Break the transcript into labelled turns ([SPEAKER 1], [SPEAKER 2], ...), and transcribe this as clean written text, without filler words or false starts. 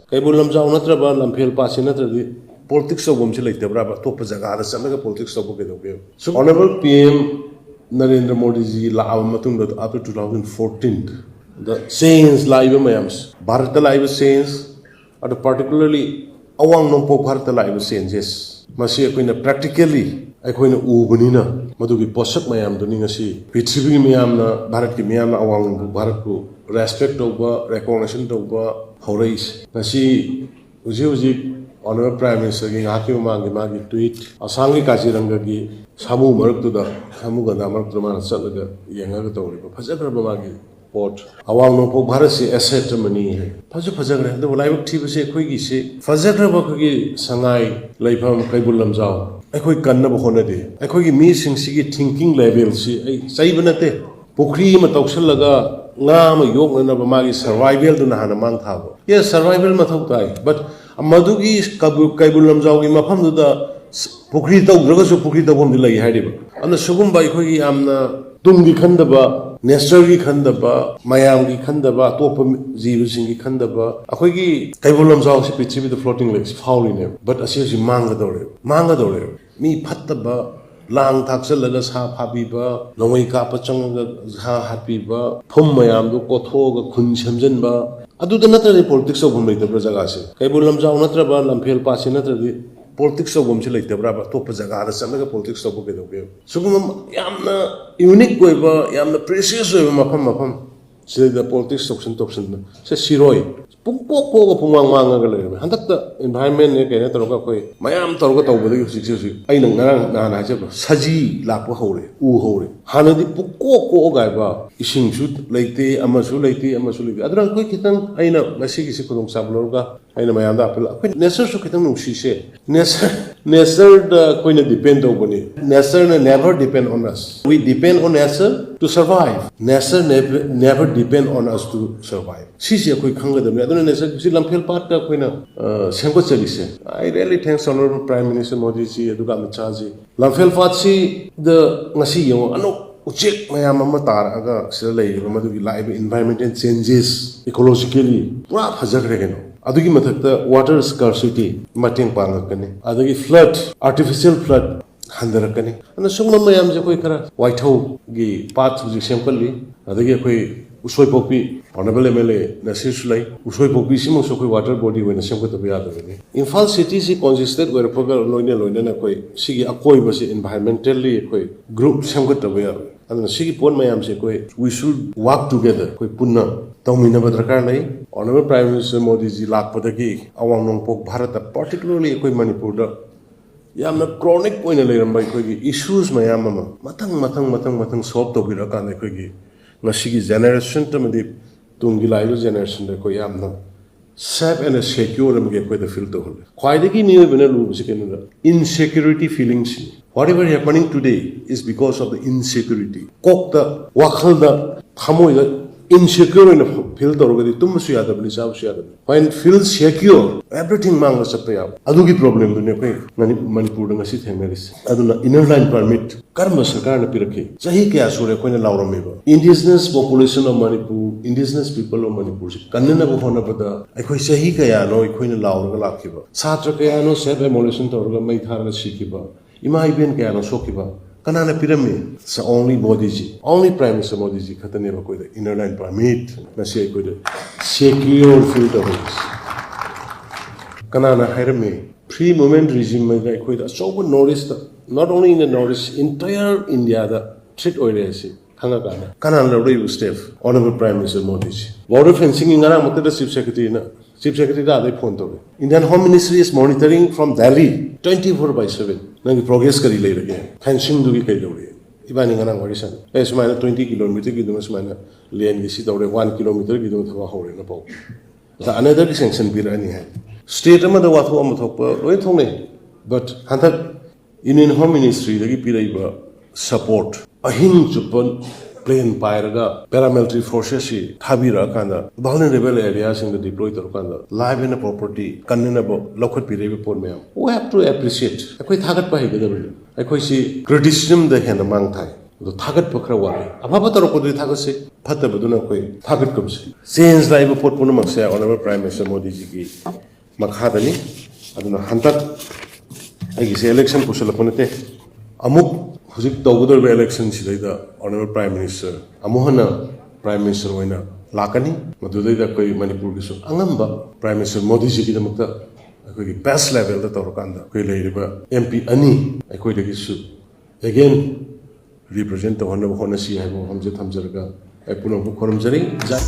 [SPEAKER 1] Keibul Lamjao Nttradi Lamphelpat Nttradi Politics toubam leitabra top jaga da politics toubam. So Honorable PM Narendra Modi ji after 2014 the sayings live mayams Bharat live sayings are particularly awang nongpok Bharat live sayings masi akoina practically akoina ubanina madugi posak mayam duni ngasi prithvi mayamna Bharat ki mayamna awang Bharat ko respect tauba recognition tauba horais ngasi uji Honorable Prime Minister ki ngaki magi tweet asangi kaziranga ki samu maraktuda samu ganda maraktuda mana chatlaga yengaga tawriba fajagraba magi port awang nongpok Bharat se asset mani hai fajagre do laibak thiba se khoi gi se fajagraba ki sangai leifam Keibul Lamjao akhoi kanna ba honade akhoi gi mi sing si gi thinking level si ai saibanate pokri ma tawsalaga nga ma yok na ba magi survival du na hana mang thabo yes survival ma thau tai but Madugi Keibul Lamjao ki mafam da pokri tau dragasu pokri tau bom dilai haidiba amna sugum bai khoi gi amna tumgi khandaba nature gi khandaba mayam gi khandaba top jibu sing gi khandaba akhoi gi Keibul Lamjao si prithvi the floating lakes fauline but asi manga dore mi phattaba lang thaksalaga sa phabiba longoi ka pa changaga ha hapiba phum mayam du kothoga khun semjanba Adu Nttradi Politics toubam leitabra jaga se Keibul Lamjao Nttradi Lamphelpat Nttradi Politics toubam leitabra top jaga da chalaga politics tobu kedobe sugum yamna unique goiba yamna precious oiba mafam sida politics toxin se siroi pungpok ko pungwang mangaga leirame handakta environment ne kene toroga koi mayam toroga tawbadagi husik ai nang na hajaba saji lakpa hore u hore hanadi pukko gaiba ising su leite amasu leite adran koi kitang aina masigi si kodong sablorga aina mayam da apela koi nature su kitang nungsi se nature da koi na depend obani nature never depend on us we depend on nature to survive nature never depend on us to survive sisi koi khangadamne aduna nature si Lamphelpat ka koi na semko chalise I really thanks Honorable Prime Minister Modi ji aduga Amit ji Lamphelpat si the ngasi yo ano Uchek mayam ama taraga sila leiba madugi live environmental changes ecologically pura phajagre geno adugi mathakta water scarcity mateng pangakani adagi flood artificial flood handarakani ana sungna mayam je koi kara waithau gi path ji semkali adagi koi usoi pokpi honorable MLA Nasir Sulai usoi pokpi simo so koi water body wena semko to biya dani Imphal city si congested where pogal loina na koi sigi akoi basi environmentally koi group semko to biya aduna sigi pon mayam se koi we should work together koi punna taumina badrakar lai Honorable Prime Minister Modi ji lakpadagi awang nongpok Bharat particularly koi Manipur da yamna chronic point leiramba koi gi issues mayam ama matang solve to bira kan koi gi ngasigi generation tamadi tungi laiba generation da koi yamna safe and secure am ge koi da feel to hol khwaidagi ni bena lu sikena insecurity feelings whatever happening today is because of the insecurity kokta wakhalda thamoi da insecure in feel torogadi tumsu yadabni sabsu yadabni when feel secure everything manga sapya adugi problem dune koi ngani Manipur da ngasi thengnaris aduna inner line permit karma sarkar na pirakhi sahi kya sure koina laurameba indigenous population of Manipur indigenous people of Manipur kannana bo hona pada akhoi sahi kya no koina lauraga lakhiba satra kya no self emulation toroga mai thara sikiba ima iben kya no sokiba kanana pyramid sa only Prime Minister Modi ji khatane ba koi inner line permit na se koi secure field of kanana hairame free movement regime mai koi da so notice not only in the northeast entire India da threat oile se khanga kanana lodai step Honorable Prime Minister Modi ji border fencing ingara makta Chief Secretary da they phone to Indian Home Ministry is monitoring from Delhi 24/7 nangi progress kari le rage fencing du gi kai dore ibani ngana warisan smaina 20 km gi du smaina lane gi si dore 1 km gi du thawa hore na pau the another sanction bill ani hai state ama da watho am thokpa loi thongne but hantak Indian Home Ministry da gi piraiba support ahin chupan plane pairaga paramilitary forces si thabira kanda vulnerable areas in the deploy tor kanda live in a property kanna bo lokhot pirebe pon we have to appreciate akoi thagat pa higada akoi si criticism the hen mang thai ꯑꯗꯣ ꯊꯥꯒꯠꯄ ꯈꯔ ꯋꯥꯠꯂꯤ ꯑꯐꯕ ꯇꯧꯔꯛꯄꯗꯨꯗꯤ ꯊꯥꯒꯠꯁꯤ ꯐꯠꯇꯕꯗꯨꯅ ꯑꯩꯈꯣꯏ ꯊꯥꯒꯠꯀꯨꯝꯁꯤ change ꯂꯥꯛꯏꯕ ꯄꯣꯠ ꯄꯨꯝꯅꯃꯛꯁꯦ honourable prime minister ꯃꯣꯗꯤꯖꯤꯒꯤ ꯃꯈꯥꯗꯅꯤ ꯑꯗꯨꯅ ꯍꯟꯗꯛ ꯑꯩꯒꯤꯁꯦ ꯏꯂꯦꯛꯁꯟ ꯄꯨꯁꯜꯂꯛꯄ ꯅꯠꯇꯦ ꯑꯃꯨꯛ ꯍꯧꯖꯤꯛ ꯇꯧꯒꯗꯧꯔꯤꯕ ꯏꯂꯦꯛꯁꯟꯁꯤꯗꯩꯗ ꯑꯣꯅꯔꯦꯕꯜ ꯄ꯭ꯔꯥꯏꯝ ꯃꯤꯅꯤꯁꯇꯔ ꯑꯃꯨꯛ ꯍꯟꯅ ꯄ꯭ꯔꯥꯏꯝ ꯃꯤꯅꯤꯁꯇꯔ ꯑꯣꯏꯅ ꯂꯥꯛꯀꯅꯤ ꯃꯗꯨꯗꯩꯗ ꯑꯩꯈꯣꯏ ꯃꯅꯤꯄꯨꯔꯒꯤꯁꯨ ꯑꯉꯝꯕ ꯄ꯭ꯔꯥꯏꯝ ꯃꯤꯅꯤꯁꯇꯔ ꯃꯣꯗꯤꯖꯤꯒꯤꯗꯃꯛꯇ ꯑꯩꯈꯣꯏꯒꯤ ꯕꯦꯁ ꯂꯦꯚꯦꯜꯗ ꯇꯧꯔꯀꯥꯟꯗ ꯑꯩꯈꯣꯏ ꯂꯩꯔꯤꯕ MP ꯑꯅꯤ ꯑꯩꯈꯣꯏꯗꯒꯤꯁꯨ ꯑꯦꯒꯦꯟ ꯔꯤꯄ꯭ꯔꯖꯦꯟ ꯇꯧꯍꯟꯅꯕ ꯍꯣꯠꯅꯁꯤ ꯍꯥꯏꯕ ꯋꯥꯐꯝꯁꯦ ꯊꯝꯖꯔꯒ ꯑꯩ ꯄꯨꯝꯅꯃꯛ ꯈꯨꯔꯨꯝꯖꯔꯤ ꯖꯥꯏ